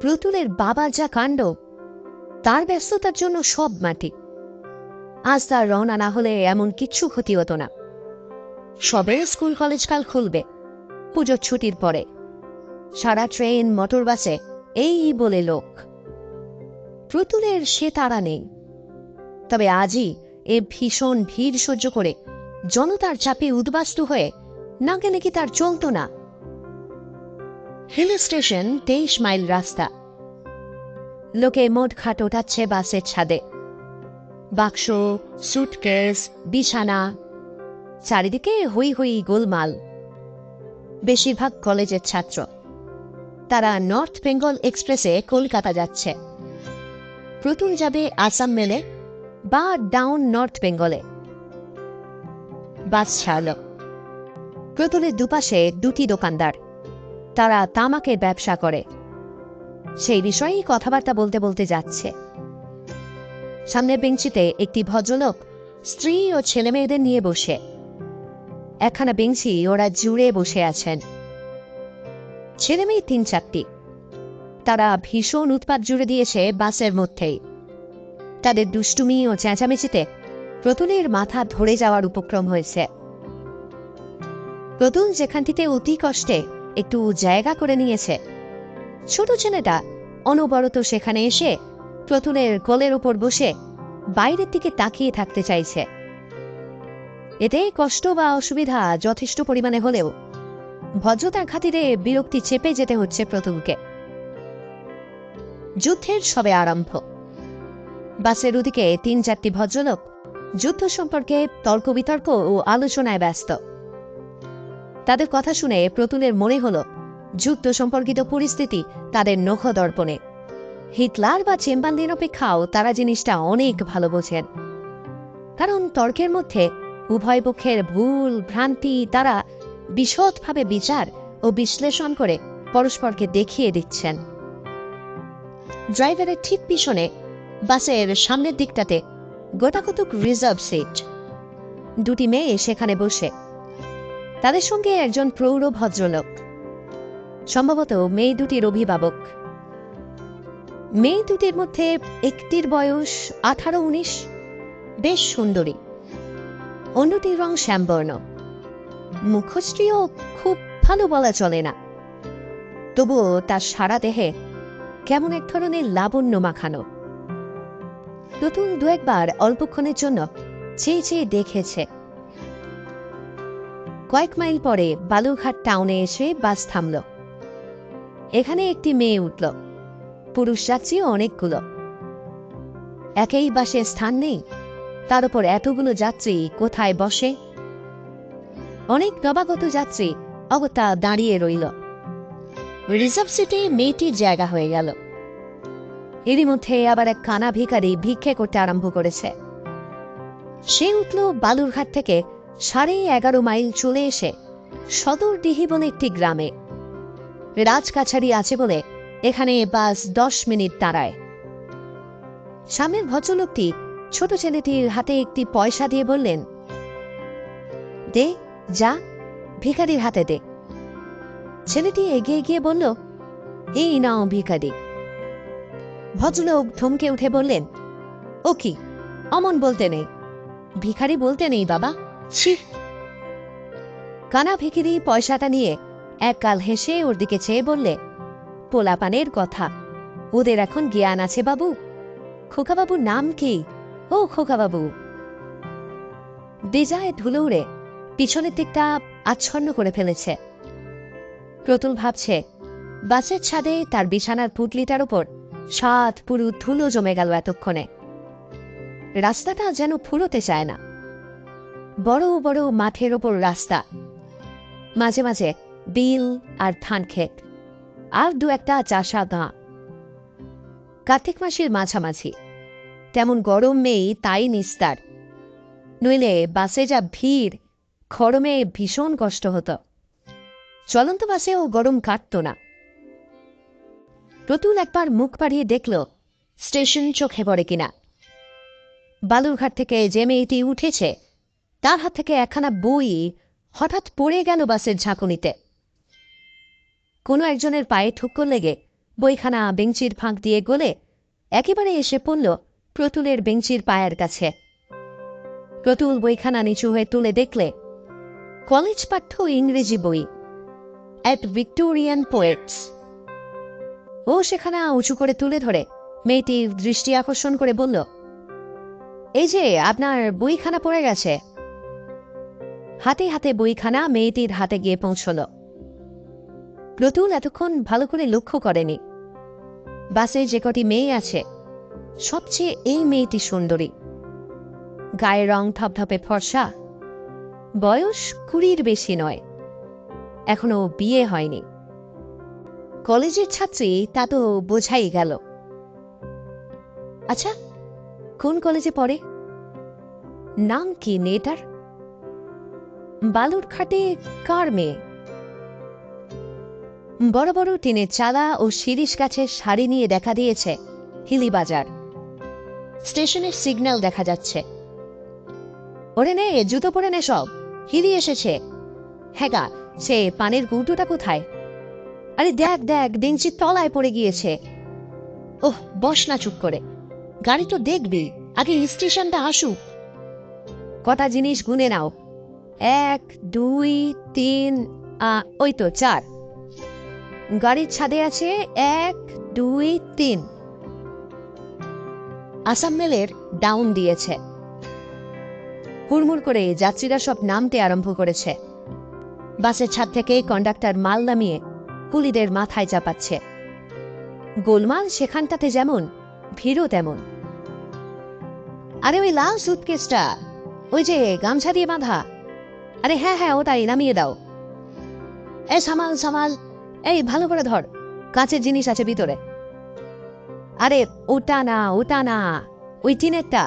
প্রতুলের বাবার যা কাণ্ড, তার ব্যস্ততার জন্য সব মাটি। আজ তার রওনা না হলে এমন কিচ্ছু ক্ষতি হতো না। সবে স্কুল কলেজ কাল খুলবে, পুজোর ছুটির পরে। সারা ট্রেন মোটর বাসে এই বলে লোক। প্রতুলের সে তাড়া নেই। তবে আজই এ ভীষণ ভিড় সহ্য করে জনতার চাপে উদ্বাস্তু হয়ে না গেলে কি তার চলত না। হিল স্টেশন 23 মাইল রাস্তা। লোকে মোট খাট ওঠাচ্ছে বাসের ছাদে। বাক্স, সুটকেস, বিছানা, চারিদিকে হই হই গোলমাল। বেশিরভাগ কলেজের ছাত্র। তারা নর্থ বেঙ্গল এক্সপ্রেসে কলকাতা যাচ্ছে। প্রতুল যাবে আসাম মেলে বা ডাউন নর্থ বেঙ্গলে। বাস ছাড়ল। প্রতুলের দুপাশে দুটি দোকানদার। তারা তামাকের ব্যবসা করে। সেই বিষয়েই কথাবার্তা বলতে বলতে যাচ্ছে। সামনের বেঞ্চিতে একটি ভদ্রলোক স্ত্রী ও ছেলে মেয়েদের নিয়ে বসে। একখানা বেঞ্চি ওরা জুড়ে বসে আছেন। ছেলে মেয়ে 3-4টি। তারা ভীষণ উৎপাত জুড়ে দিয়েছে বাসের মধ্যেই। তাদের দুষ্টুমি ও চেঁচামেচিতে প্রতুলের মাথা ধরে যাওয়ার উপক্রম হয়েছে। প্রতুল যেখানটিতে অতি কষ্টে একটু জায়গা করে নিয়েছে, ছোট ছেলেটা অনবরত সেখানে এসে প্রতুলের কোলের উপর বসে বাইরের দিকে তাকিয়ে থাকতে চাইছে। এতে কষ্ট বা অসুবিধা যথেষ্ট পরিমাণে হলেও ভদ্রতার খাতিরে বিরক্তি চেপে যেতে হচ্ছে প্রতুলকে। যুদ্ধের সবে আরম্ভ। বাসের ওদিকে 3-4টি ভদ্রলোক যুদ্ধ সম্পর্কে তর্ক বিতর্ক ও আলোচনায় ব্যস্ত। তাদের কথা শুনে প্রতুলের মনে হলো যুদ্ধ সম্পর্কিত পরিস্থিতি তাদের নখদর্পণে। হিটলার বা চেম্বারলিন অপেক্ষাও তারা জিনিসটা অনেক ভালো বোঝেন। কারণ তর্কের মধ্যে উভয় পক্ষের ভুল ভ্রান্তি তারা বিশদভাবে বিচার ও বিশ্লেষণ করে পরস্পরকে দেখিয়ে দিচ্ছেন। ড্রাইভারের ঠিক পিছনে বাসের সামনের দিকটাতে গোটাকতক রিজার্ভ সিট। দুটি মেয়ে সেখানে বসে। তাদের সঙ্গে একজন প্রৌঢ় ভদ্রলোক, সম্ভবত মেয়ে দুটির অভিভাবক। মেয়ে দুটির মধ্যে একটির বয়স 18-19, বেশ সুন্দরী। অন্যটির রং শ্যামবর্ণ। মুখশ্রীও খুব ভালো বলা চলে না, তবুও তার সারা দেহে কেমন এক ধরনের লাবণ্য মাখানো। প্রতুল 2-1 বার অল্পক্ষণের জন্য চেয়ে চেয়ে দেখেছে। কয়েক মাইল পরে বালুরঘাট টাউনে এসে বাস থামল। এখানে একটি মেয়ে উঠল। পুরুষ যাত্রীও অনেকগুলো। একেই বাসে স্থান নেই, তার উপর এতগুলো যাত্রী কোথায় বসে? অনেক নবাগত যাত্রী অগত্যা দাঁড়িয়ে রইল। রিজার্ভ সিটে মেয়েটির জায়গা হয়ে গেল। এরই মধ্যে আবার এক কানা ভিখারি ভিক্ষে করতে আরম্ভ করেছে। সে উঠল বালুরঘাট থেকে 11.5 মাইল চলে এসে সদরডিহি বলে একটি গ্রামে। রাজকাছারি আছে বলে এখানে বাস 10 মিনিট দাঁড়ায়। সামনের ভদ্রলোকটি ছোট ছেলেটির হাতে একটি পয়সা দিয়ে বললেন, দে, যা, ভিখারির হাতে দে। ছেলেটি এগিয়ে গিয়ে বলল, এই নাও ভিখারি। ভদ্রলোক ধমকে উঠে বললেন, ও কি, অমন বলতে নেই, ভিখারি বলতে নেই বাবা, ছি। কানা ভিখারি পয়সাটা নিয়ে একগাল হেসে ওর দিকে চেয়ে বললে, পোলাপানের কথা, ওদের এখন জ্ঞান আছে বাবু। খোকাবাবুর নাম কি? ও খোকাবাবু। বেজায় ধুলো উড়ে পিছনের দিকটা আচ্ছন্ন করে ফেলেছে। প্রতুল ভাবছে, বাসের ছাদে তার বিছানার পুটলিটার উপর 7 পুরু ধুলো জমে গেল এতক্ষণে। রাস্তাটা যেন ফুরোতে চায় না। বড় বড় মাঠের ওপর রাস্তা, মাঝে মাঝে বিল আর ধান ক্ষেত, আর 2-1টা চাষা গাঁ। কার্তিক মাসের মাঝামাঝি। তেমন গরম নেই, তাই নিস্তার। নইলে বাসে যা ভিড়, গরমে ভীষণ কষ্ট হতো। চলন্ত বাসেও গরম কাটত না। প্রতুল একবার মুখ বাড়িয়ে দেখল স্টেশন চোখে পড়ে কিনা। বালুরঘাট থেকে যে মেয়েটি উঠেছে তার হাত থেকে একখানা বই হঠাৎ পড়ে গেল বাসের ঝাঁকুনিতে। কোনো একজনের পায়ে ঠুক্কর লেগে বইখানা বেঞ্চির ফাঁক দিয়ে গলে একেবারে এসে পড়ল প্রতুলের বেঞ্চির পায়ের কাছে। প্রতুল বইখানা নিচু হয়ে তুলে দেখলে কলেজ পাঠ্য ইংরেজি বই, অ্যাট ভিক্টোরিয়ান পোয়েটস। ও সেখানা উঁচু করে তুলে ধরে মেয়েটির দৃষ্টি আকর্ষণ করে বলল, এই যে আপনার বইখানা পড়ে গেছে। হাতে হাতে বইখানা মেয়েটির হাতে গিয়ে পৌঁছল। প্রতুল এতক্ষণ ভালো করে লক্ষ্য করেনি। বাসে যে কটি মেয়ে আছে সবচেয়ে এই মেয়েটি সুন্দরী। গায়ের রং ধপধপে ফর্সা, বয়স 20-র বেশি নয়, এখনো বিয়ে হয়নি। কলেজের ছাত্রী তা তো বোঝাই গেল। আচ্ছা, কোন কলেজে পড়ে? নাম কি মেয়েটার? বালুরঘাটে কার মেয়ে? বড় বড় টিনের চালা ও শিরিষ গাছের সারি নিয়ে দেখা দিয়েছে হিলিবাজার। স্টেশনের সিগন্যাল দেখা যাচ্ছে। ওরে নে, জুতো পরে নে সব, হিলি এসেছে। হ্যাঁ গা, সে পানের কৌটোটা কোথায়? আরে দেখ দেখ, বেঞ্চির তলায় পড়ে গিয়েছে। ওহ, বস না চুপ করে, গাড়ি তো দেখবি, আগে স্টেশনটা আসুক। কটা জিনিস গুনে নাও, 1, 2, 3, ওই তো 4। গাড়ির ছাদে আছে 1, 2, 3। আসাম মেলের ডাউন দিয়েছে। হুড়মুড় করে যাত্রীরা সব নামতে আরম্ভ করেছে। বাসের ছাদ থেকে কন্ডাক্টর মাল নামিয়ে কুলিদের মাথায় চাপাচ্ছে। গোলমাল সেখানটাতে যেমন, ভিড়ও তেমন। আরে ওই লাল সুটকেসটা, ওই যে গামছা দিয়ে বাঁধা, আরে হ্যাঁ হ্যাঁ ওটাই, নামিয়ে দাও। এই সামাল সামাল, এই ভালো করে ধর, কাঁচের জিনিস আছে ভিতরে। আরে ওটা না, ওটা না, ওই টিনেরটা,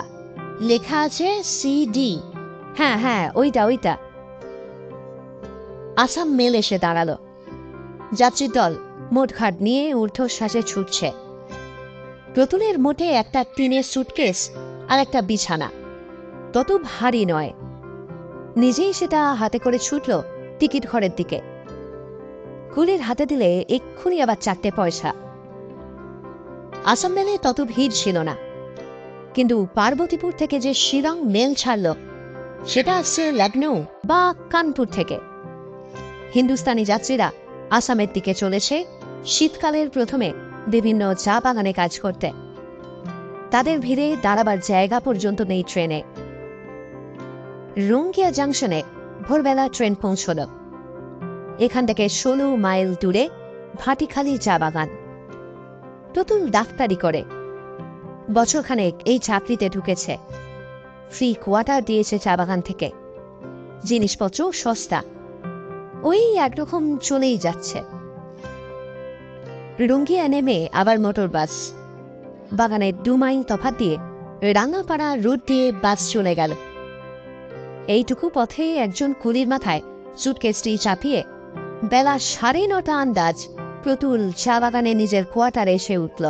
লেখা আছে CD। হ্যাঁ হ্যাঁ, ওইটা ওইটা। আসাম মেল এসে দাঁড়ালো। যাত্রীর দল মোটঘাট নিয়ে ঊর্ধ্বশ্বাসে ছুটছে। প্রতুলের মোটে একটা টিনের সুটকেস আর একটা বিছানা, তত ভারী নয়। নিজেই সেটা হাতে করে ছুটল টিকিট ঘরের দিকে। কুলির হাতে দিলে এক্ষুনি আবার 4টে পয়সা। আসাম মেলে তত ভিড় ছিল না, কিন্তু পার্বতীপুর থেকে যে শিলং মেল ছাড়ল সেটা আসছে লখনৌ বা কানপুর থেকে। হিন্দুস্তানি যাত্রীরা আসামের দিকে চলেছে শীতকালের প্রথমে বিভিন্ন চা বাগানে কাজ করতে। তাদের ভিড়ে দাঁড়াবার জায়গা পর্যন্ত নেই ট্রেনে। রঙ্গিয়া জাংশনে ভোরবেলা ট্রেন পৌঁছল। এখান থেকে 16 মাইল দূরে ভাটিখালি চা বাগান। প্রতুল ডাক্তারি করে, বছরখানেক এই চাকরিতে ঢুকেছে। ফ্রি কোয়ার্টার দিয়েছে চা বাগান থেকে, জিনিসপত্র সস্তা, ওই একরকম চলেই যাচ্ছে। রঙ্গিয়া নেমে আবার মোটর বাস। বাগানের 2 মাইল তফাৎ দিয়ে রাঙাপাড়া রুট দিয়ে বাস চলে গেল। এইটুকু পথে একজন কুলির মাথায় সুটকেসটি চাপিয়ে বেলা 9:30 আন্দাজ প্রতুল চা বাগানে নিজের কোয়ার্টারে এসে উঠল।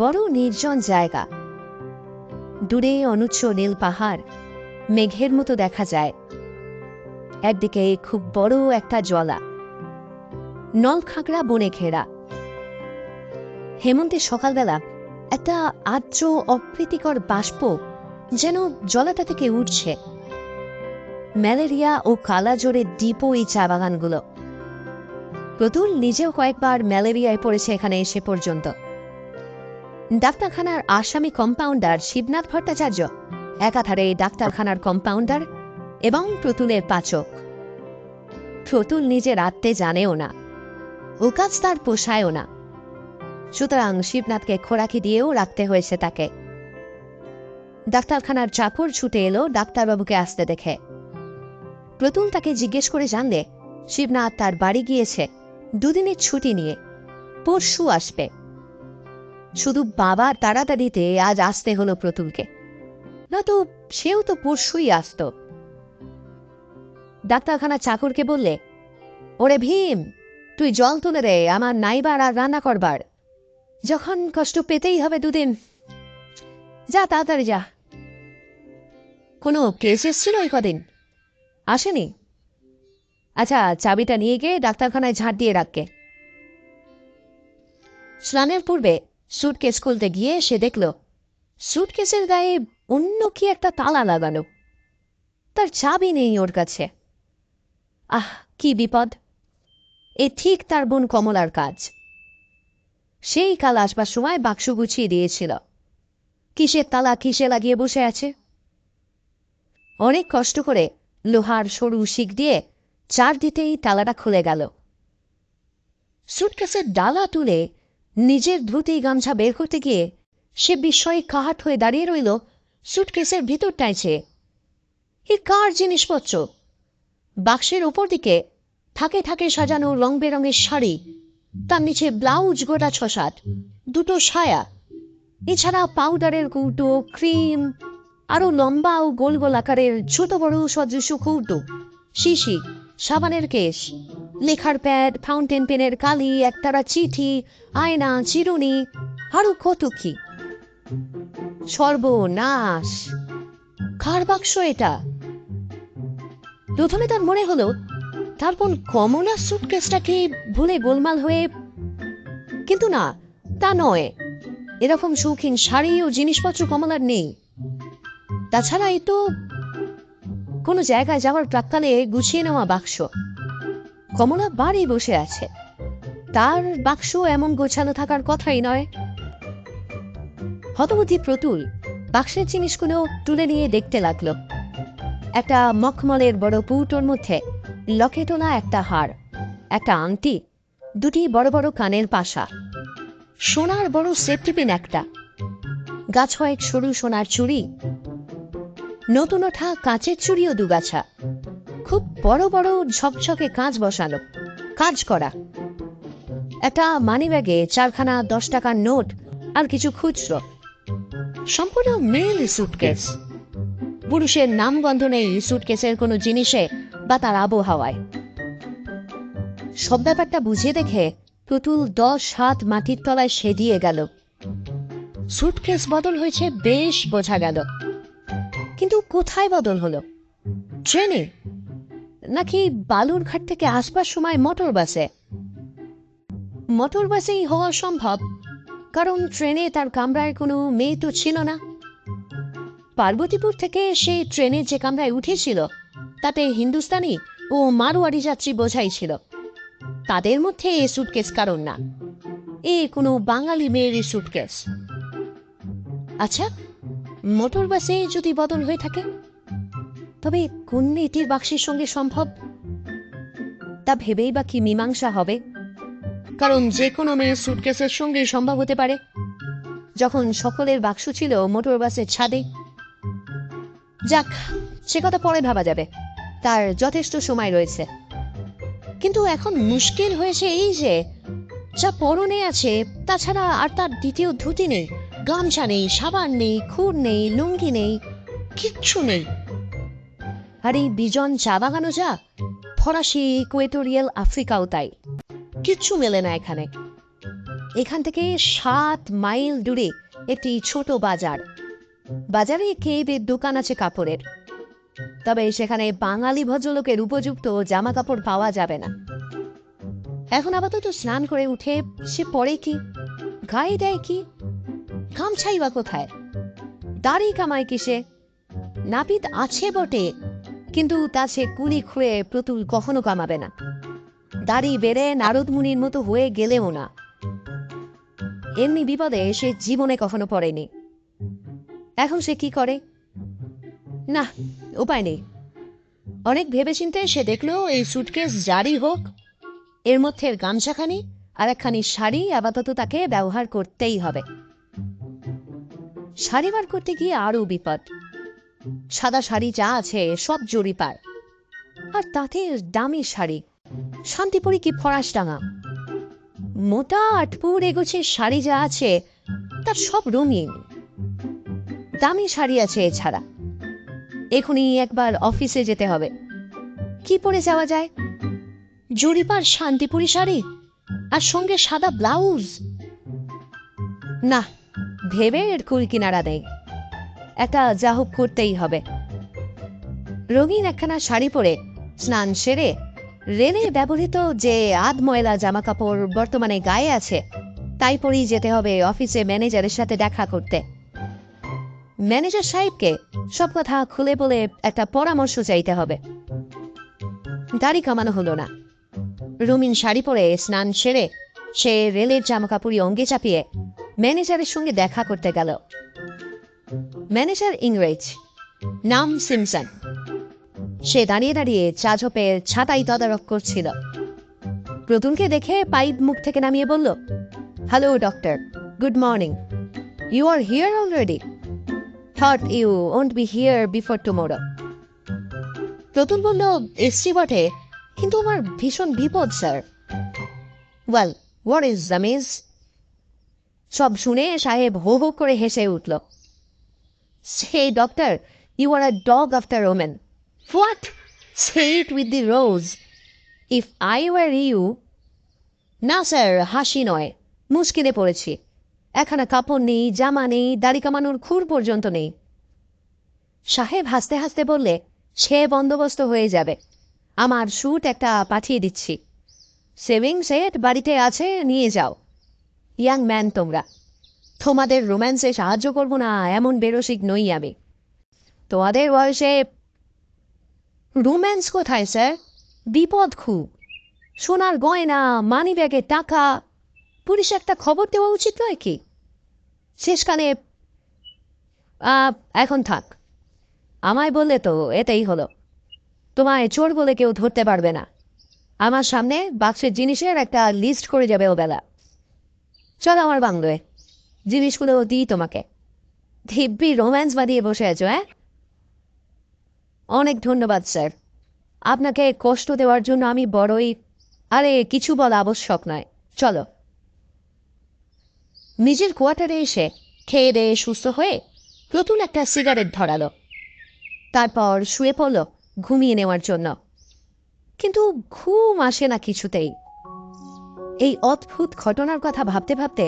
বড় নির্জন জায়গা। দূরে অনুচ্চ নীল পাহাড় মেঘের মতো দেখা যায়। একদিকে খুব বড় একটা জলা, নলখাগড়া বনে ঘেরা। হেমন্তের সকালবেলা একটা আর্দ্র অপ্রীতিকর বাষ্প যেন জলাটা থেকে উঠছে। ম্যালেরিয়া ও কালাজ্বরে ডিপো এই চা বাগানগুলো। প্রতুল নিজেও কয়েকবার ম্যালেরিয়ায় পড়েছে এখানে এসে পর্যন্ত। ডাক্তারখানার আসামি কম্পাউন্ডার শিবনাথ ভট্টাচার্য একাধারে ডাক্তারখানার কম্পাউন্ডার এবং প্রতুলের পাচক। প্রতুল নিজে রাঁধতে জানেও না, ও কাজ তার পোষায়ও না, সুতরাং শিবনাথকে খোরাকি দিয়েও রাখতে হয়েছে তাকে। ডাক্তারখানার চাকর ছুটে এলো ডাক্তারবাবুকে আসতে দেখে। প্রতুল তাকে জিজ্ঞেস করে জানলে শিবনাথ তার বাড়ি গিয়েছে 2 দিনের ছুটি নিয়ে, পরশু আসবে। শুধু বাবার তাড়াতাড়িতে আজ আসতে হলো প্রতুলকে, না তো সেও তো পরশুই আসত। ডাক্তারখানা চাকরকে বললে, ওরে ভীম, তুই জল তুলে রে, আমার নাইবার আর রান্না করবার, যখন কষ্ট পেতেই হবে 2 দিন, যা তাড়াতাড়ি যা। কোনো কেস এসছিল ওই কদিন? আসেনি? আচ্ছা, চাবিটা নিয়ে গিয়ে ডাক্তারখানায় ঝাঁট দিয়ে রাখকে। স্নানের পূর্বে সুটকেস খুলতে গিয়ে সে দেখল সুটকেসের গায়ে অন্য কি একটা তালা লাগানো। তার চাবি নেই ওর কাছে। আহ, কি বিপদ! এ ঠিক তার বোন কমলার কাজ। সেই কাল আসবার সময় বাক্স গুছিয়ে দিয়েছিল। কিসের তালা কিসে লাগিয়ে বসে আছে। অনেক কষ্ট করে লোহার সরু শিক দিয়ে চার দিতেই তালাটা খুলে গেল। সুটকেসের ডালা তুলে নিজের ধুতি গামছা বের করতে গিয়ে সে বিস্ময়ে কাহাট হয়ে দাঁড়িয়ে রইল সুটকেসের ভিতরটায় চেয়ে। এ কার জিনিসপত্র? বাক্সের ওপর দিকে থাকে থাকে সাজানো রং বেরঙের শাড়ি, তার নিচে ব্লাউজ গোটা ৬-৭, দুটো সায়া, এছাড়া পাউডারের কৌটো, ক্রিম, আরো লম্বা ও গোল গোল আকারের ছোট বড় সদৃশ্য কৌটো, শিশি, সাবানের কেস, লেখার প্যাড, ফাউন্টেন পেনের কালি, একতারা চিঠি, আয়না, চিরুনি, আরো কত কি। সর্বনাশ! কার বাক্স এটা? প্রথমে তার মনে হলো তার বোন কমলা সুটকেসটাকে ভুলে গোলমাল হয়ে, কিন্তু না, তা নয়। এরকম শৌখিন শাড়ি ও জিনিসপত্র কমলার নেই। তাছাড়া এই তো কোনো জায়গায় যাওয়ার প্রাক্কালে গুছিয়ে নেওয়া বাক্স। কমলা বাড়ি বসে আছে, তার বাক্স এমন গোছানো থাকার কথাই নয়। হতবুদ্ধি প্রতুল বাক্সের জিনিসগুলো তুলে নিয়ে দেখতে লাগলো। একটা মখমলের বড় পুটোর মধ্যে লকেটোলা একটা হার, একটা আংটি, দুটি বড় বড় কানের পাশা, সোনার বড় সেফটি পিন একটা, গাছ কয়েক সরু সোনার চুড়ি, নতুন ওঠা কাঁচের চুড়িও দুগাছা, খুব বড় বড় ঝকঝকে কাঁচ বসানো, কাজ করা। একটা মানিব্যাগে 4খানা 10 টাকার নোট আর কিছু খুচরো। সম্পূর্ণ মেল সুটকেস। পুরুষের নামগন্ধ নেই সুটকেসের কোনো জিনিসে বা তার আবহাওয়ায়। সব ব্যাপারটা বুঝে দেখে প্রতুল 10 হাত মাটির তলায় সেদিয়ে গেল। সুটকেস বদল হয়েছে বেশ বোঝা গেল, কিন্তু কোথায় বদল হলো? ট্রেনে, নাকি বালুরঘাট থেকে আসবার সময় মোটর বাসে? মোটর বাসেই হওয়া সম্ভব, কারণ ট্রেনে তার কামরায় কোনো মেয়ে তো ছিল না। পার্বতীপুর থেকে সে ট্রেনে যে কামরায় উঠেছিল তাতে হিন্দুস্তানি ও মারোয়ারি যাত্রী বোঝাই ছিল। তাদের মধ্যে এ সুটকেস কারণ না, এ কোনো বাঙালি মেয়েরই সুটকেস। আচ্ছা, মোটর বাসে যদি বদল হয়ে থাকে, তবে কোন মেয়েটির বাক্সের সঙ্গে সম্ভব? তা ভেবেই বা কি মীমাংসা হবে? কারণ যে কোনো মেয়ের সুটকেসের সঙ্গেই সম্ভব হতে পারে, যখন সকলের বাক্স ছিল মোটর বাসের ছাদে। যাক, সে কথা পরে ভাবা যাবে, তার যথেষ্ট সময় রয়েছে। কিন্তু এখন মুশকিল হয়েছে এই যে, যা পরনে আছে তাছাড়া আর তার দ্বিতীয় ধুতি নেই, গামছা নেই, সাবান নেই, খুর নেই, লুঙ্গি নেই, কিচ্ছু নেই। আর এই বিজন চা বাগানো, যা ফরাসি, ইকুয়েটোরিয়াল আফ্রিকাও তাই, কিচ্ছু মেলে না এখানে। এখান থেকে 7 মাইল দূরে একটি ছোট বাজার। বাজারে কেবের দোকান আছে কাপড়ের, তবে সেখানে বাঙালি ভদ্রলোকের উপযুক্ত জামা কাপড় পাওয়া যাবে না। এখন আপাতত স্নান করে উঠে সে পরে কি, গায়ে দেয় কি, গামছাই বা কোথায়, দাড়ি কামায় কিসে? নাপিত আছে বটে, কিন্তু তা সে কুলি খুঁড়ে প্রতুল কখনো কামাবে না। দাড়ি বেড়ে নারদ মুনির মতো হয়ে গেলেও না। এমনি বিপদে সে জীবনে কখনো পড়েনি। এখন সে কি করে? না, উপায় নেই। অনেক ভেবেচিন্তে সে দেখলো এই সুটকেস জারি হোক, এর মধ্যে গামছাখানি আর একখানি শাড়ি আপাতত তাকে ব্যবহার করতেই হবে। শাড়ি বার করতে গিয়ে আরো বিপদ। সাদা শাড়ি যা আছে সব জরিপার, আর তাতে দামি শাড়ি, শান্তিপুরি কি ফরাসডাঙ্গা। মোটা আটপুর এগোছে শাড়ি যা আছে তার সব রঙিন। দামি শাড়ি আছে এছাড়া। এখনই একবার অফিসে যেতে হবে। কি পরে যাওয়া যায়? জরিপার শান্তিপুরি শাড়ি আর সঙ্গে সাদা ব্লাউজ? না, ভেবে এর কুল কিনারা নেই। একটা যা হোক করতেই হবে। রঙিন একখানা শাড়ি পরে স্নান সেরে রেলে ব্যবহৃত যে আধ ময়লা জামা কাপড় বর্তমানে গায়ে আছে তাই পরেই যেতে হবে অফিসে ম্যানেজারের সাথে দেখা করতে। ম্যানেজার সাহেবকে সব কথা খুলে বলে একটা পরামর্শ চাইতে হবে। দাড়ি কামানো হলো না। রুমিন শাড়ি পরে স্নান সেরে সে রেলের জামাকাপড়ি অঙ্গে চাপিয়ে ম্যানেজারের সঙ্গে দেখা করতে গেল। ম্যানেজার ইংরেজ, নাম সিমসন। সে দাঁড়িয়ে দাঁড়িয়ে চা ঝোপের ছাতাই তদারক করছিল। প্রতুলকে দেখে পাইপ মুখ থেকে নামিয়ে বলল, hello doctor, good morning. You are here already? Thought you won't be here before tomorrow. Pratul বলল, এসছি বটে, কিন্তু আমার ভীষণ বিপদ sir. Well, what is the miss? সব শুনে সাহেব হো হো করে হেসে উঠল। Say doctor, you are a dog after women. What? Say it with the rose. If I were you. না স্যার, হাসি নয়, মুশকিলে পড়েছি। একখানা কাপড় নেই, জামা নেই, দাড়ি কামানোর খুর পর্যন্ত নেই। সাহেব হাসতে হাসতে বললে, সে বন্দোবস্ত হয়ে যাবে। আমার স্যুট একটা পাঠিয়ে দিচ্ছি। সেভিং সেট বাড়িতে আছে, নিয়ে যাও। ইয়াং ম্যান তোমরা, তোমাদের রোম্যান্সে সাহায্য করব না এমন বেরসিক নই আমি। তোমাদের বয়সে রোম্যান্স কোথায় স্যার? বিপদ খুব। সোনার গয়না, মানি ব্যাগে টাকা। পুলিশে একটা খবর দেওয়া উচিত নয় কি? শেষকালে এখন থাক। আমায় বললে তো এতেই হলো। তোমায় চোর বলে কেউ ধরতে পারবে না। আমার সামনে বাক্সের জিনিসের একটা লিস্ট করে যাবে ও বেলা। চলো আমার বাংলোয়, জিনিসগুলো দিই তোমাকে। দিব্যি রোম্যান্স বাঁধিয়ে বসে আছো, হ্যাঁ? অনেক ধন্যবাদ স্যার, আপনাকে কষ্ট দেওয়ার জন্য আমি বড়ই। আরে কিছু বলা আবশ্যক নয়, চলো। নিজের কোয়ার্টারে এসে খেয়ে দেয়ে সুস্থ হয়ে প্রতুল একটা সিগারেট ধরালো। তারপর শুয়ে পড়ল ঘুমিয়ে নেওয়ার জন্য। কিন্তু ঘুম আসে না কিছুতেই। এই অদ্ভুত ঘটনার কথা ভাবতে ভাবতে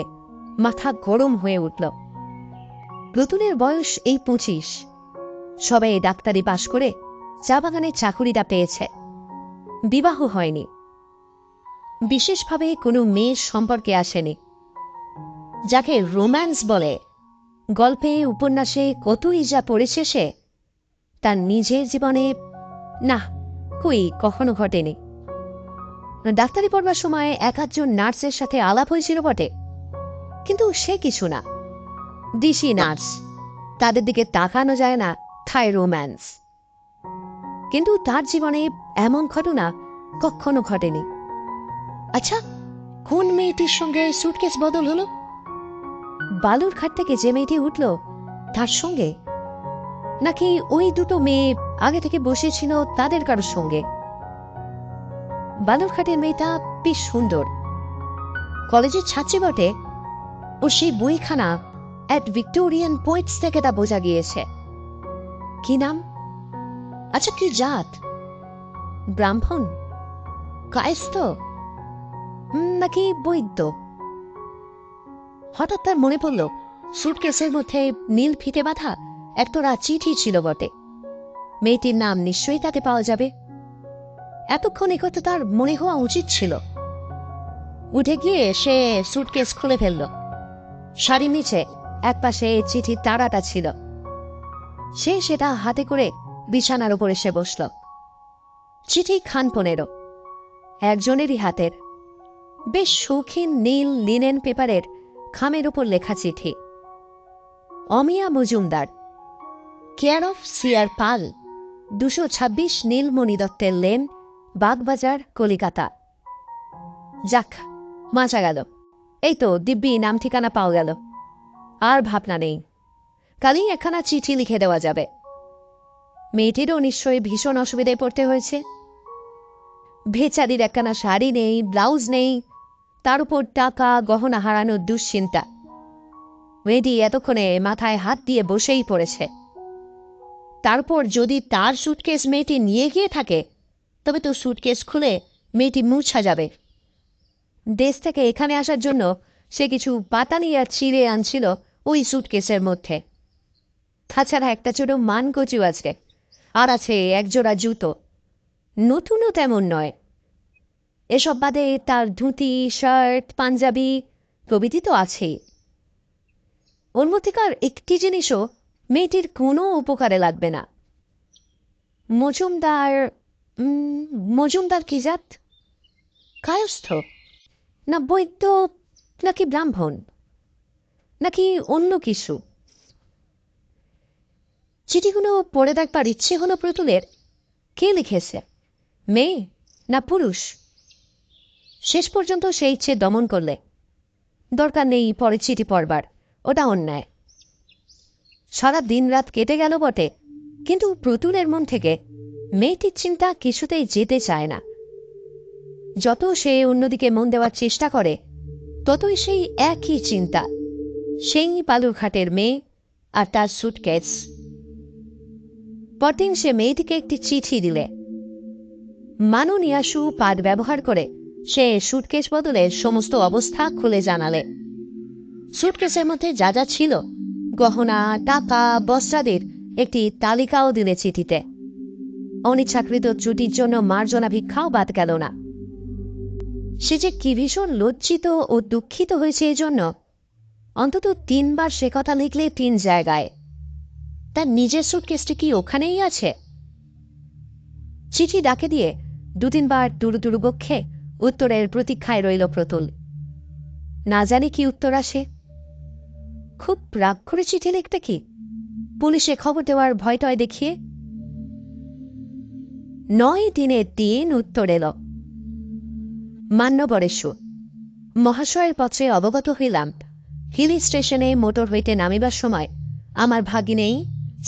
মাথা গরম হয়ে উঠল। প্রতুলের বয়স এই 25। সবে ডাক্তারি পাশ করে চা বাগানে চাকুরিটা পেয়েছে। বিবাহ হয়নি। বিশেষভাবে কোনো মেয়ের সম্পর্কে আসেনি। যাকে রোম্যান্স বলে, গল্পে উপন্যাসে কতই যা পড়েছে সে, তার নিজের জীবনে না, কখনো ঘটেনি। ডাক্তারি পড়বার সময় এক আধজন নার্সের সাথে আলাপ হয়েছিল বটে, কিন্তু সে কিছু না। ডিসি নার্স, তাদের দিকে তাকানো যায় না, থাই রোম্যান্স। কিন্তু তার জীবনে এমন ঘটনা কখনো ঘটেনি। আচ্ছা, কোন মেয়েটির সঙ্গে সুটকেস বদল হলো? বালুর ঘাট থেকে যে মেয়েটি উঠল তার সঙ্গে, নাকি ওই দুটো মেয়ে আগে থেকে বসেছিল তাদের কারোর সঙ্গে? বালুরঘাটের মেয়েটা বেশ সুন্দর, কলেজের ছাত্রী বটে। ও সেই বইখানা অ্যাট ভিক্টোরিয়ান পোয়েটস থেকে তা বোঝা গিয়েছে। কি নাম? আচ্ছা, কি জাত? ব্রাহ্মণ, কায়স্থ, নাকি বৈদ্য? হঠাৎ তার মনে পড়ল সুটকেসের মধ্যে নীল ফিতে বাঁধা একতরা চিঠি ছিল বটে। মেয়েটির নাম নিশ্চয়ই তাতে পাওয়া যাবে। এতক্ষণ একথা তার মনে হওয়া উচিত ছিল। উঠে গিয়ে সে সুটকেস খুলে ফেলল। শাড়ির নিচে একপাশে চিঠির তাড়াটা ছিল। সে সেটা হাতে করে বিছানার উপর এসে বসল। চিঠি খান 15, একজনেরই হাতের। বেশ শৌখিন নীল লিনেন পেপারের খামের উপর লেখা চিঠি। অমিয়া মজুমদার, কেয়ার অফ সিআর পাল, 226 নীলমণি দত্তের লেন, বাগবাজার, কলিকাতা। যাক, বাঁচা গেল। এই তো দিব্যি নাম ঠিকানা পাওয়া গেল। আর ভাবনা নেই, কালই একখানা চিঠি লিখে দেওয়া যাবে। মেয়েটিরও নিশ্চয়ই ভীষণ অসুবিধায় পড়তে হয়েছে। বেচারির একখানা শাড়ি নেই, ব্লাউজ নেই, তার উপর টাকা গহনা হারানোর দুশ্চিন্তা। মেয়েটি এতক্ষণে মাথায় হাত দিয়ে বসেই পড়েছে। তারপর যদি তার সুটকেস মেয়েটি নিয়ে গিয়ে থাকে, তবে তো সুটকেস খুলে মেয়েটি মূর্ছা যাবে। দেশ থেকে এখানে আসার জন্য সে কিছু পাতা নিয়ে চিড়ে আনছিল ওই সুটকেসের মধ্যে। তাছাড়া একটা ছোট মানকচু আছে, আর আছে একজোড়া জুতো, নতুনও তেমন নয়। এসব বাদে তার ধুতি, শার্ট, পাঞ্জাবি প্রভৃতি তো আছেই। ওর মধ্যেকার একটি জিনিসও মেয়েটির কোনো উপকারে লাগবে না। মজুমদার, মজুমদার কি জাত? কায়স্থ, না বৈদ্য, নাকি ব্রাহ্মণ, নাকি অন্য কিছু? চিঠিগুলো পড়ে দেখবার ইচ্ছে হলো প্রতুলের। কে লিখেছে, মেয়ে না পুরুষ? শেষ পর্যন্ত সেই ইচ্ছে দমন করলে। দরকার নেই পরে চিঠি পড়বার, ওটা অন্যায়। সারা দিন রাত কেটে গেল বটে, কিন্তু প্রতুলের মন থেকে মেয়েটির চিন্তা কিছুতেই যেতে চায় না। যত সে অন্যদিকে মন দেওয়ার চেষ্টা করে, ততই সেই একই চিন্তা, সেই বালুরঘাটের মেয়ে আর তার সুটকেস। পরদিন সে মেয়েটিকে একটি চিঠি দিলে। মাননীয়াসু পাঠ ব্যবহার করে সে সুটকেস বদলে সমস্ত অবস্থা খুলে জানালে। সুটকেসের মধ্যে যা যা ছিল, গহনা, টাকা, বস্ত্রাদির একটি তালিকাও দিলে চিঠিতে। অনিচ্ছাকৃত ত্রুটির জন্য মার্জনা ভিক্ষাও বাদ গেল না। সে যে কি ভীষণ লজ্জিত ও দুঃখিত হয়েছে এই জন্য, অন্তত 3 বার সে কথা লিখলে 3 জায়গায়। তার নিজের সুটকেসটি কি ওখানেই আছে? চিঠি ডাকে দিয়ে 2-3 বার টুরু টুরু বক্ষে উত্তরের প্রতীক্ষায় রইল প্রতুল। না জানি কি উত্তর আসে। খুব রাগ করে চিঠি লিখতে কি, পুলিশে খবর দেওয়ার ভয়টয় দেখিয়ে? 9 দিনের দিন উত্তর এল। মান্যবরেশ্বু মহাশয়ের পত্রে অবগত হইলাম, হিলি স্টেশনে মোটর হইতে নামিবার সময় আমার ভাগিনেই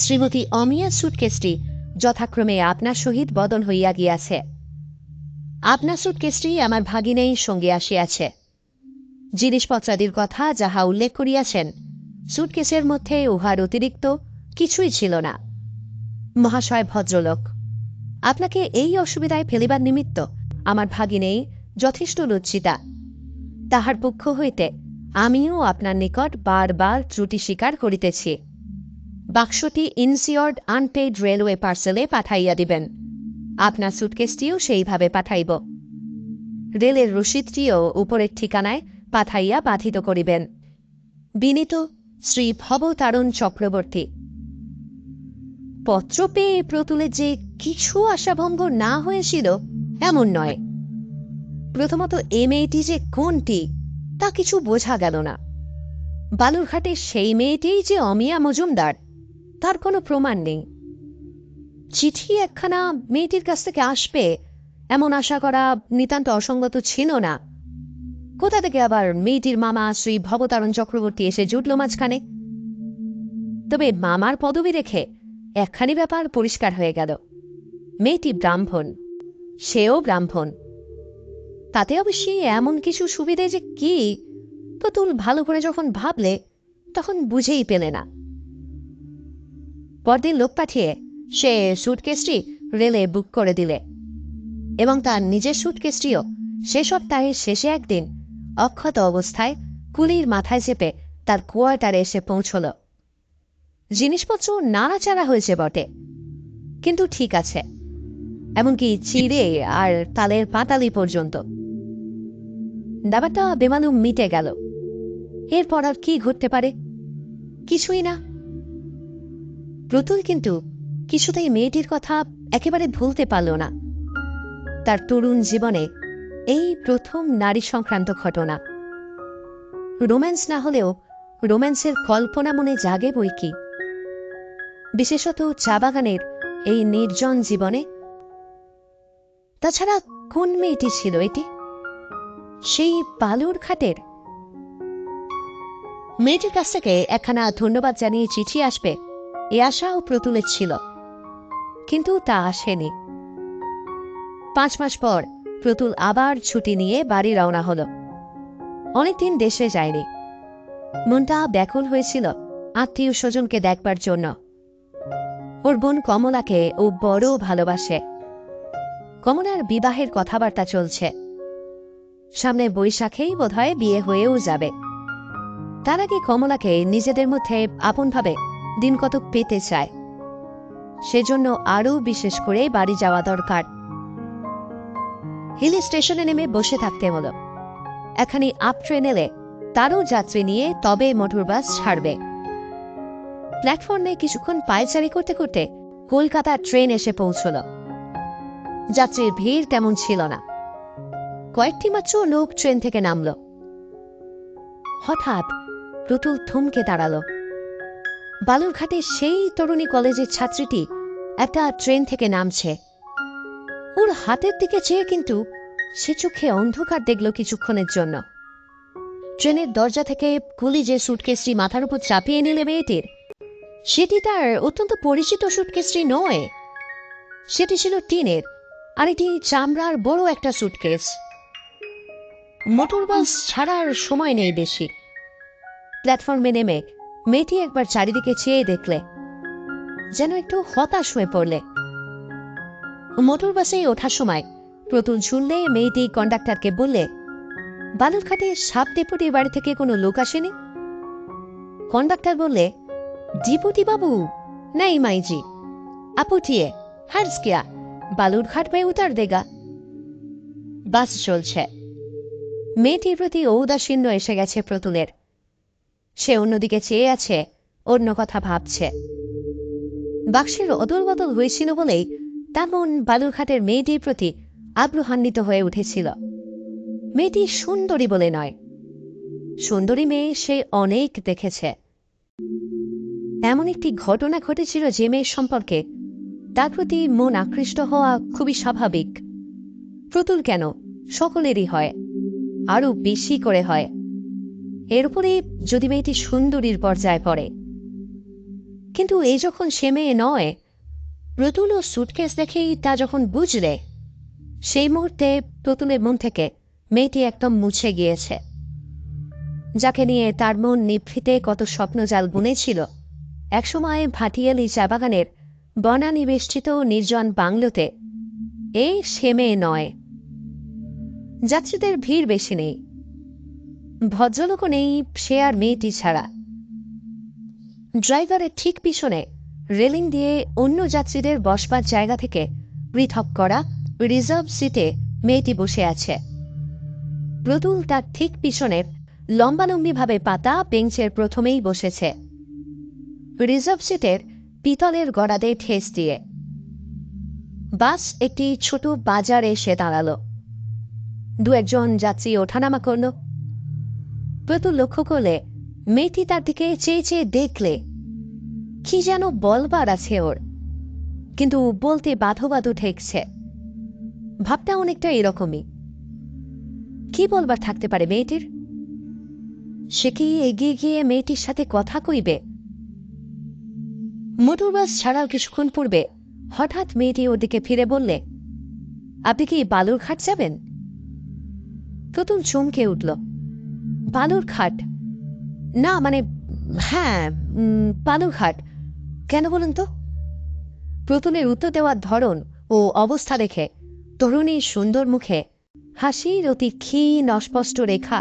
শ্রীমতী অমিয়া সুটকেসটি যথাক্রমে আপনার সহিত বদন হইয়া গিয়াছে। আপনার সুটকেসটি আমার ভাগিনেই সঙ্গে আসিয়াছে। জিনিসপত্রাদির কথা যাহা উল্লেখ করিয়াছেন, সুটকেসের মধ্যে উহার অতিরিক্ত কিছুই ছিল না। মহাশয় ভদ্রলোক, আপনাকে এই অসুবিধায় ফেলিবার নিমিত্ত আমার ভাগিনেই যথেষ্ট লজ্জিতা। তাহার পক্ষ হইতে আমিও আপনার নিকট বারবার ত্রুটি স্বীকার করিতেছি। বাক্সটি ইনসিওর্ড আনপেইড রেলওয়ে পার্সেলে পাঠাইয়া দিবেন। আপনার সুটকেসটিও সেইভাবে পাঠাইব। রেলের রসিদটিও উপরের ঠিকানায় পাঠাইয়া বাধিত করিবেন। বিনীত শ্রী ভবতারণ চক্রবর্তী। পত্র পেয়ে প্রতুলের যে কিছু আশাভঙ্গ না হয়েছিল এমন নয়। প্রথমত এ মেয়েটি যে কোনটি তা কিছু বোঝা গেল না। বালুরঘাটের সেই মেয়েটিই যে অমিয়া মজুমদার, তার কোনো প্রমাণ নেই। চিঠি একখানা মেয়েটির কাছ থেকে আসবে এমন আশা করা নিতান্ত অসঙ্গত ছিল না। কোথা থেকে আবার মেয়েটির মামা শ্রী ভবতারণ চক্রবর্তী এসে জুটল মাঝখানে? তবে মামার পদবি রেখে একখানি ব্যাপার পরিষ্কার হয়ে গেল, মেয়েটি ব্রাহ্মণ, সেও ব্রাহ্মণ। তাতে অবশ্যই এমন কিছু সুবিধে যে কি, প্রতুল ভালো করে যখন ভাবলে তখন বুঝেই পেলে না। পরদিন লোক পাঠিয়ে সে সুটকেসটি রেলে বুক করে দিলে এবং তার নিজের সুটকেসটিও সে সপ্তাহের শেষে একদিন অক্ষত অবস্থায় কুলির মাথায় চেপে তার কোয়ার্টারে এসে পৌঁছল। জিনিসপত্র নাড়াচাড়া হয়েছে বটে, কিন্তু ঠিক আছে, এমনকি চিড়ে আর তালের পাতালি পর্যন্ত। ব্যাপারটা বেমালুম মিটে গেল। এরপর আর কি ঘটতে পারে? কিছুই না। প্রতুল কিন্তু কিছুতেই মেয়েটির কথা একেবারে ভুলতে পারল না। তার তরুণ জীবনে এই প্রথম নারী সংক্রান্ত ঘটনা। রোম্যান্স না হলেও রোম্যান্সের কল্পনা মনে জাগে বই কি, বিশেষত চা বাগানের এই নির্জন জীবনে। তাছাড়া কোন মেয়েটি ছিল এটি? সেই বালুরঘাটের মেয়েটির কাছ থেকে একখানা ধন্যবাদ জানিয়ে চিঠি আসবে এ আশাও প্রতুলের ছিল, কিন্তু তা আসেনি। 5 মাস পর প্রতুল আবার ছুটি নিয়ে বাড়ি রওনা হল। অনেকদিন দেশে যায়নি। মনটা ব্যাকুল হয়েছিল আত্মীয় স্বজনকে দেখবার জন্য। ওর বোন কমলাকে ও বড় ভালোবাসে। কমলার বিবাহের কথাবার্তা চলছে। সামনে বৈশাখেই বোধহয় বিয়ে হয়েও যাবে। তার আগে কমলাকে নিজেদের মধ্যে আপনভাবে দিন কতক পেতে চায়। সেজন্য আরও বিশেষ করে বাড়ি যাওয়া দরকার। হিলি স্টেশনে নেমে বসে থাকতে হলো। একখানি আপ ট্রেন এলে তারও যাত্রী নিয়ে তবে মোটর বাস ছাড়বে। প্ল্যাটফর্মে কিছুক্ষণ পায়চারি করতে করতে কলকাতার ট্রেন এসে পৌঁছল। যাত্রীর ভিড় তেমন ছিল না, কয়েকটি মাত্র লোক ট্রেন থেকে নামল। হঠাৎ প্রতুল থমকে দাঁড়ালো। বালুরঘাটে সেই তরুণী কলেজের ছাত্রীটি একটা ট্রেন থেকে নামছে। ওর হাতের দিকে চেয়ে কিন্তু সে চোখে অন্ধকার দেখল কিছুক্ষণের জন্য। ট্রেনের দরজা থেকে কুলি যে সুটকেসটি মাথার উপর চাপিয়ে নিলে মেয়েটির, সেটি তার অত্যন্ত পরিচিত সুটকেসটি নয়। সেটি ছিল টিনের, আর এটি চামড়ার বড় একটা সুটকেস। মোটর বাস ছাড়ার সময় নেই বেশি। প্ল্যাটফর্মে নেমে মেয়েটি একবার চারিদিকে চেয়ে দেখলে, যেন একটু হতাশ হয়ে পড়লে। মোটর বাসে ওঠার সময় প্রতুল শুনলে মেয়েটি কন্ডাক্টরকে বললে, বালুরঘাটে সাব ডেপুটির বাড়ি থেকে কোনো লোক আসেনি? কন্ডাক্টর বললে, ডিপুটি বাবু नहीं माई जी, आप उठिए, हर्ज क्या, बालूरघाट में उतर देगा। বাস চলছে। মেয়েটির প্রতি ঔদাসীন্য এসে গেছে প্রতুলের। সে অন্যদিকে চেয়ে আছে, অন্য কথা ভাবছে। বাক্সের অদল বদল হয়েছিল বলেই তার মন বালুরঘাটের মেয়েটির প্রতি আগ্রহান্বিত হয়ে উঠেছিল। মেয়েটি সুন্দরী বলে নয়, সুন্দরী মেয়ে সে অনেক দেখেছে। এমন একটি ঘটনা ঘটেছিল যে মেয়ের সম্পর্কে তার প্রতি মন আকৃষ্ট হওয়া খুবই স্বাভাবিক। প্রতুল কেন, সকলেরই হয়, আরো বেশি করে হয়। এর উপরে যদি মেয়েটি সুন্দরীর পর্যায়ে পড়ে। কিন্তু এই যখন সে মেয়ে নয়, প্রতুল ও সুটকেস দেখেই তা যখন বুঝলে, সেই মুহূর্তে প্রতুলের মন থেকে মেয়েটি একদম মুছে গিয়েছে। যাকে নিয়ে তার মন নিভৃতে কত স্বপ্নজাল বুনেছিল, একসময় ভাটিয়ালি চা বাগানের বনানিবেষ্টিত নির্জন বাংলোতে, এই সে মেয়ে নয়। যাত্রীদের ভিড় বেশি নেই, ভদ্রলোকও নেই সে আর মেয়েটি ছাড়া। ড্রাইভারের ঠিক পিছনে রেলিং দিয়ে অন্য যাত্রীদের বসবার জায়গা থেকে পৃথক করা রিজার্ভ সিটে মেয়েটি বসে আছে। প্রতুল তার ঠিক পিছনের লম্বালম্বিভাবে পাতা বেঞ্চের প্রথমেই বসেছে, রিজার্ভ সিটের পিতলের গড়াদে ঠেস দিয়ে। বাস একটি ছোট বাজারে এসে দাঁড়াল। দু একজন যাত্রী ওঠানামা করল। প্রতুল লক্ষ্য করলে মেয়েটি তার দিকে চেয়ে চেয়ে দেখলে, কি যেন বলবার আছে ওর, কিন্তু বলতে বাধো বাধো ঠেকছে। ভাবটা অনেকটা এরকমই। কি বলবার থাকতে পারে মেয়েটির? সে কি এগিয়ে গিয়ে মেয়েটির সাথে কথা কইবে? মোটর বাস ছাড়াও কিছুক্ষণ পূর্বে হঠাৎ মেয়েটি ওর দিকে ফিরে বললে, আপনি কি বালুরঘাট যাবেন? প্রতুল চমকে উঠল। বালুরঘাট? না মানে হ্যাঁ, বালুরঘাট। কেন বলুন তো? প্রতুলের উত্তর দেওয়ার ধরন ও অবস্থা দেখে তরুণীর সুন্দর মুখে হাসির অতি ক্ষীণ অস্পষ্ট রেখা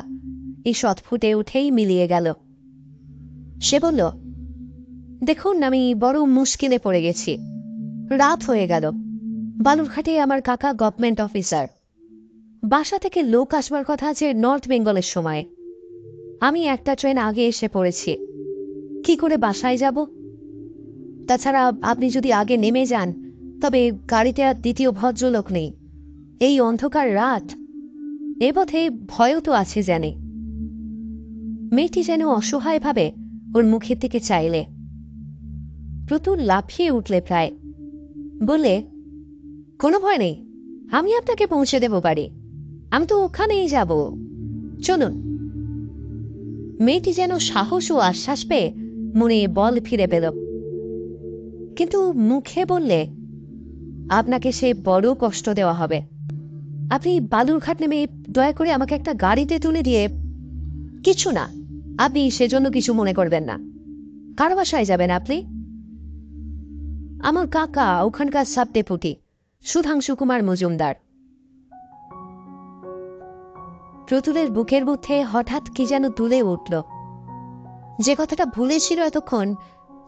ঈষৎ ফুটে উঠেই মিলিয়ে গেল। সে বলল, দেখুন আমি বড় মুশকিলে পড়ে গেছি। রাত হয়ে গেল। বালুরঘাটে আমার কাকা গভর্নমেন্ট অফিসার। বাসা থেকে লোক আসবার কথা আছে নর্থ বেঙ্গলের সময়। আমি একটা ট্রেন আগে এসে পড়েছি। কি করে বাসায় যাব? তাছাড়া আপনি যদি আগে নেমে যান, তবে গাড়িতে আর দ্বিতীয় ভদ্রলোক নেই। এই অন্ধকার রাত, এ পথে ভয়ও তো আছে জানি। মেয়েটি যেন অসহায়ভাবে ওর মুখের দিকে চাইলে। প্রতুল লাফিয়ে উঠলে প্রায়, বলে, কোনো ভয় নেই, আমি আপনাকে পৌঁছে দেব বাড়ি। আমি তো ওখানেই যাব, চলুন। মেয়েটি যেন সাহস ও আশ্বাস পেয়ে মনে বল ফিরে পেল, কিন্তু মুখে বললে, আপনাকে সে বড় কষ্ট দেওয়া হবে। আপনি বালুরঘাট নেমে দয়া করে আমাকে একটা গাড়িতে তুলে দিয়ে। কিছু না, আপনি সেজন্য কিছু মনে করবেন না। কার বাসায় যাবেন আপনি? আমার কাকা ওখানকার সাব ডেপুটি সুধাংশু কুমার মজুমদার। প্রতুলের বুকের মধ্যে হঠাৎ কি যেন তুলে উঠল। যে কথাটা ভুলেছিল এতক্ষণ,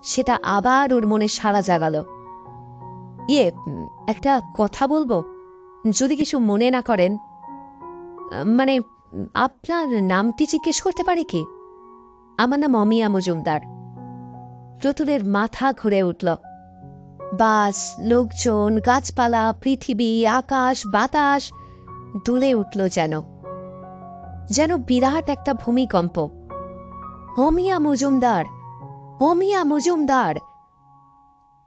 সেটা আবার ওর মনে সাড়া জাগালো। একটা কথা বলবো, যদি কিছু মনে না করেন। মানে আপনার নামটি জিজ্ঞেস করতে পারি কি? আমার নাম অমিয়া মজুমদার। প্রতুলের মাথা ঘুরে উঠল। বাস, লোকজন, গাছপালা, পৃথিবী, আকাশ, বাতাস দুলে উঠল যেন যেন বিরাট একটা ভূমিকম্প। অমিয়া মজুমদার, অমিয়া মজুমদার।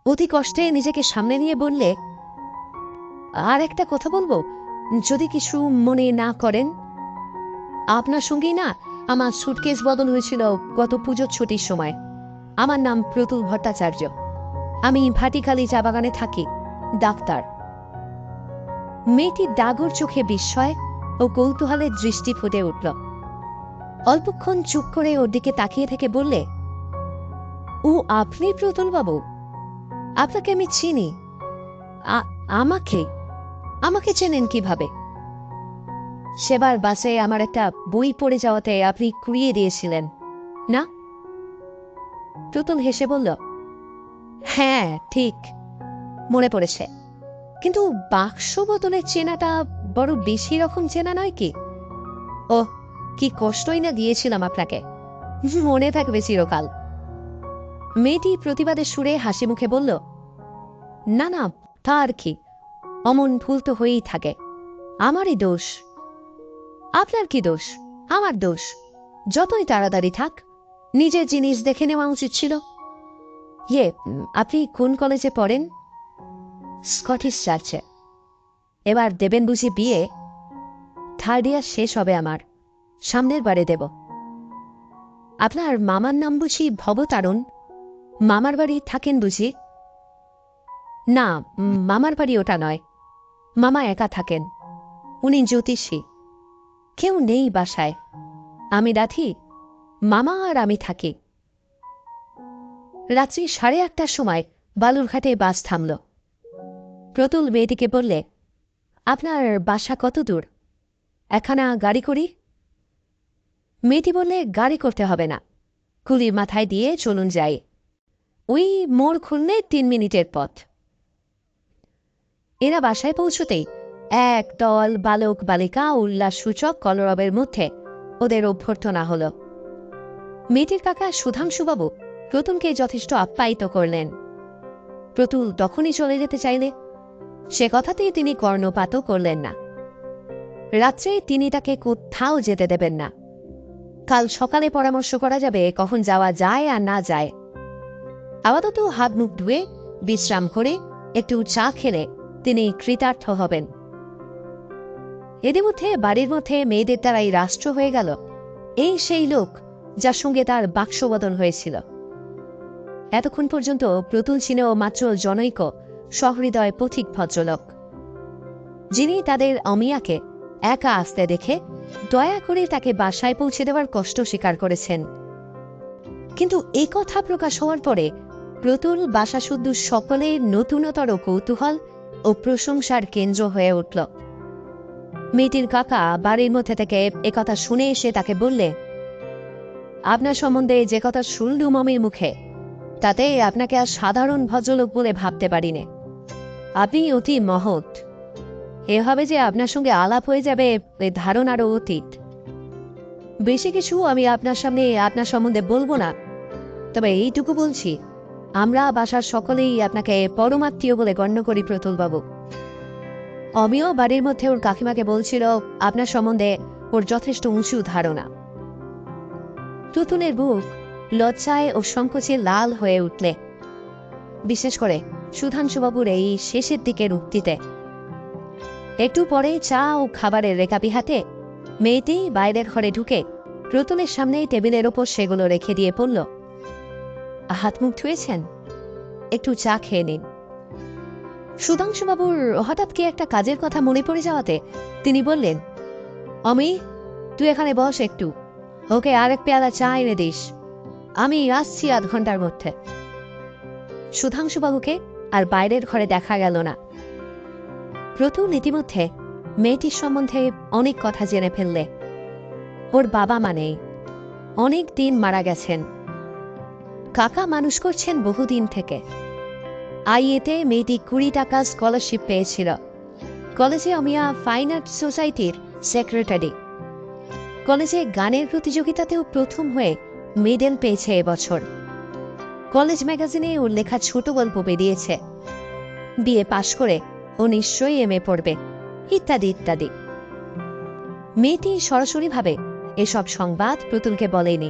অতি কষ্টে নিজেকে সামনে নিয়ে বললে, আর একটা কথা বলবো, যদি কিছু মনে না করেন। আপনার সঙ্গেই না আমার সুটকেস বদল হয়েছিল গত পুজোর ছুটির সময়। আমার নাম প্রতুল ভট্টাচার্য। আমি ভাটিখালি চা বাগানে থাকি, ডাক্তার। মেয়েটির ডাগর চোখে বিস্ময় ও কৌতূহলের দৃষ্টি ফুটে উঠল। অল্পক্ষণ চুপ করে ওর দিকে তাকিয়ে থেকে বললে, ও আপনি প্রতুল বাবু? আপনাকে আমি চিনি। আমাকে আমাকে চেনেন কিভাবে? সেবার বাসে আমার একটা বই পড়ে যাওয়াতে আপনি কুড়িয়ে দিয়েছিলেন না? প্রতুল হেসে বলল, হ্যাঁ ঠিক মনে পড়েছে, কিন্তু বাক্স বোতলের চেনাটা বড় বেশি রকম চেনা নয় কি? ও, কি কষ্টই না দিয়েছিলাম আপনাকে, মনে থাকবে চিরকাল। মেয়েটি প্রতিবাদের সুরে হাসি মুখে বলল, না না, তা আর কি, অমন ভুল তো হয়েই থাকে, আমারই দোষ। আপনার কি দোষ? আমার দোষ। যতই তাড়াতাড়ি থাক, নিজের জিনিস দেখে নেওয়া উচিত ছিল। আপনি কোন কলেজে পড়েন? স্কটিশ চার্চে। এবার দেবেন বুঝি বিয়ে? থার্ড ইয়ার শেষ হবে আমার, সামনের বারে দেব। আপনার মামার নাম বুঝি ভবতারণ? মামার বাড়ি থাকেন বুঝি? না, মামার বাড়ি ওটা নয়। মামা একা থাকেন, উনি জ্যোতিষী। কেউ নেই বাসায়, আমি রাধি, মামা আর আমি থাকি। রাত্রি 8:30টার সময় বালুরঘাটে বাস থামল। প্রতুল মেয়েটিকে বললে, আপনার বাসা কত দূর? একখানা গাড়ি করি। মেয়েটি বললে, গাড়ি করতে হবে না, কুলির মাথায় দিয়ে চলুন যাই। ওই মোড় খুললে 3 মিনিটের পথ। এরা বাসায় পৌঁছতেই এক দল বালক বালিকা উল্লাসসূচক কলরবের মধ্যে ওদের অভ্যর্থনা হল। মেয়েটির কাকা সুধাংশুবাবু প্রতুলকে যথেষ্ট আপ্যায়িত করলেন। প্রতুল তখনই চলে যেতে চাইলে সে কথাতেই তিনি কর্ণপাতও করলেন না। রাত্রে তিনি তাকে কোথাও যেতে দেবেন না। কাল সকালে পরামর্শ করা যাবে কখন যাওয়া যায় আর না যায়। আপাতত হাত মুখ ধুয়ে বিশ্রাম করে একটু চা খেলে তিনি কৃতার্থ হবেন। এদের মধ্যে বাড়ির মধ্যে মেয়েদের দ্বারাই রাষ্ট্র হয়ে গেল এই সেই লোক যার সঙ্গে তার বাক্সবদল হয়েছিল। এতক্ষণ পর্যন্ত প্রতুল ছিল মাত্র জনৈক সহৃদয় পথিক ভদ্রলোক, যিনি তাদের অমিয়াকে একা আসতে দেখে দয়া করে তাকে বাসায় পৌঁছে দেওয়ার কষ্ট স্বীকার করেছেন। কিন্তু এ কথা প্রকাশ হওয়ার পরে প্রতুল বাসা শুদ্ধ সকলের নতুনতর কৌতূহল ও প্রশংসার কেন্দ্র হয়ে উঠল। মেয়েটির কাকা বাড়ির মধ্যে থেকে একথা শুনে এসে তাকে বললে, আপনার সম্বন্ধে যে কথা শুনলুম মমির মুখে, তাতে আপনাকে আর সাধারণ ভদ্রলোক বলে ভাবতে পারিনে। আপনি অতি মহৎ। এভাবে যে আপনার সঙ্গে আলাপ হয়ে যাবে এ ধারণারও অতীত। বেশি কিছু আমি আপনার সামনে আপনার সম্বন্ধে বলবো না, তবে এইটুকু বলছি, আমরা বাসার সকলেই আপনাকে পরমাত্মীয় বলে গণ্য করি প্রতুলবাবু। অমিও বাড়ির মধ্যে ওর কাকিমাকে বলছিল আপনার সম্বন্ধে ওর যথেষ্ট উঁচু ধারণা। প্রতুলের বুক লজ্জায় ও সংকোচে লাল হয়ে উঠলে, বিশেষ করে সুধাংশুবাবুর এই শেষের দিকের উক্তিতে। একটু পরে চা ও খাবারের রেকাবি হাতে মেয়েটি বাইরের ঘরে ঢুকে প্রতুলের সামনে টেবিলের ওপর সেগুলো রেখে দিয়ে পড়ল, হাত মুখ ধুয়েছেন? একটু চা খেয়ে নিন। সুধাংশুবাবুর হঠাৎ কি একটা কাজের কথা মনে পড়ে যাওয়াতে তিনি বললেন, অমি, তুই এখানে বস একটু, ওকে আরেক পেয়ালা চা এনে দিস, আমি আসছি আধ ঘন্টার মধ্যে। সুধাংশুবাবুকে আর বাইরের ঘরে দেখা গেল না। প্রতুল ইতিমধ্যে মেয়েটির সম্বন্ধে অনেক কথা জেনে ফেললে। ওর বাবা মা নেই, অনেক দিন মারা গেছেন। কাকা মানুষ করছেন বহুদিন থেকে। আইএতে মেয়েটি 20 টাকা স্কলারশিপ পেয়েছিল। কলেজে অমিয়া ফাইন আর্ট সোসাইটির সেক্রেটারি। কলেজে গানের প্রতিযোগিতাতেও প্রথম হয়ে মেডেল পেয়েছে এবছর। কলেজ ম্যাগাজিনে ওর লেখা ছোট গল্প বেরিয়েছে। বিএ পাশ করে ও নিশ্চয়ই এমএ পড়বে, ইত্যাদি ইত্যাদি। মেয়েটি সরাসরিভাবে এসব সংবাদ প্রতুলকে বলেনি।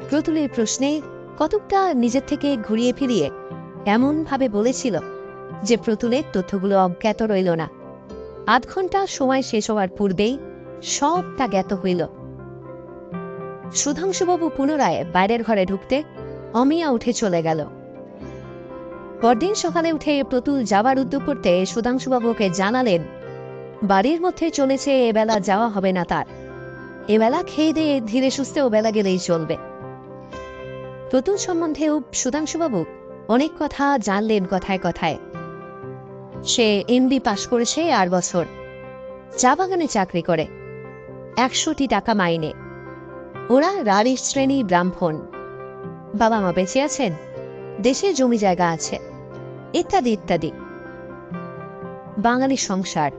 প্রতুলের প্রশ্নে কতকটা নিজের থেকে ঘুরিয়ে ফিরিয়ে এমনভাবে বলেছিল যে প্রতুলের তথ্যগুলো অজ্ঞাত রইল না। আধ ঘন্টা সময় শেষ হওয়ার পূর্বেই সবটা জ্ঞাত হইল। সুধাংশুবাবু পুনরায় বাইরের ঘরে ঢুকতে অমিয়া উঠে চলে গেল। পরদিন সকালে উঠে প্রতুল যাবার উদ্যোগ করতে সুধাংশুবাবুকে জানালেন বাড়ির মধ্যে চলেছে এবেলা যাওয়া হবে না তার। এবেলা খেয়ে দিয়ে ধীরে সুস্থে ও বেলা গেলেই চলবে। প্রতুল সম্বন্ধেও সুধাংশুবাবু অনেক কথা জানলেন কথায় কথায়। সে এমবি পাশ করেছে 8 বছর, চা বাগানে চাকরি করে, 100টি টাকা মাইনে। ওরা রাঢ়ী শ্রেণী ব্রাহ্মণ, বাবা মা বেঁচে আছেন, দেশে জমি জায়গা আছে, ইত্যাদি ইত্যাদি। বাঙালি সংসার,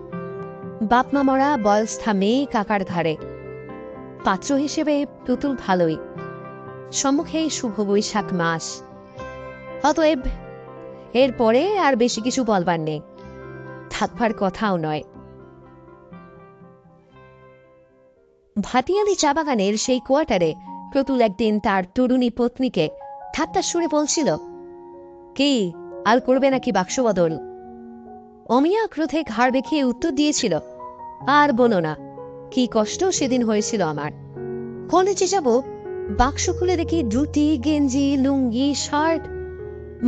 বাপমা মরা বয়স্থা মেয়ে কাকার ঘাড়ে। পাত্র হিসেবে প্রতুল ভালোই। সম্মুখে শুভ বৈশাখ মাস, অতএব এরপরে আর বেশি কিছু বলবার নেই, থাকবার কথাও নয়। ভাটিয়ালি চা বাগানের সেই কোয়ার্টারে প্রতুল একদিন তার তরুণী পত্নীকে ঠাট্টার সুরে বলছিল, কি আর করবে নাকি বাক্স বদল? অমিয়া ক্রোধে ঘাড় বেঁকিয়ে উত্তর দিয়েছিল, আর বলো না, কি কষ্ট সেদিন হয়েছিল আমার। কলেজে যাব, বাক্স খুলে দেখি ধুতি, গেঞ্জি, লুঙ্গি, শার্ট।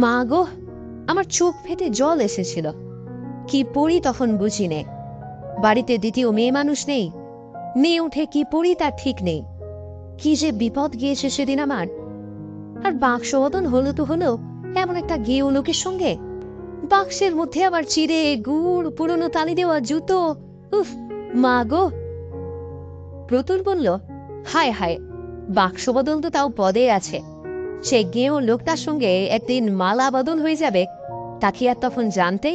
মা গো, আমার চোখ ফেটে জল এসেছিল। কি পড়ি তখন বুঝি নে। বাড়িতে দ্বিতীয় মেয়ে মানুষ নেই, মেয়ে উঠে কি পড়ি তার ঠিক নেই। কি যে বিপদ গিয়েছে সেদিন আমার। আর বাক্স বদন হলো তো হলো এমন একটা গেও লোকের সঙ্গে। বাক্সের মধ্যে আবার চিড়ে, গুড়, পুরনো তালি দেওয়া জুতো। উফ মা গো। প্রতুল বলল, হায় হায়, বাক্স বদল তো তাও পদে আছে, সে গেও লোকটার সঙ্গে একদিন মালা বদল হয়ে যাবে তা কি আর তখন জানতে?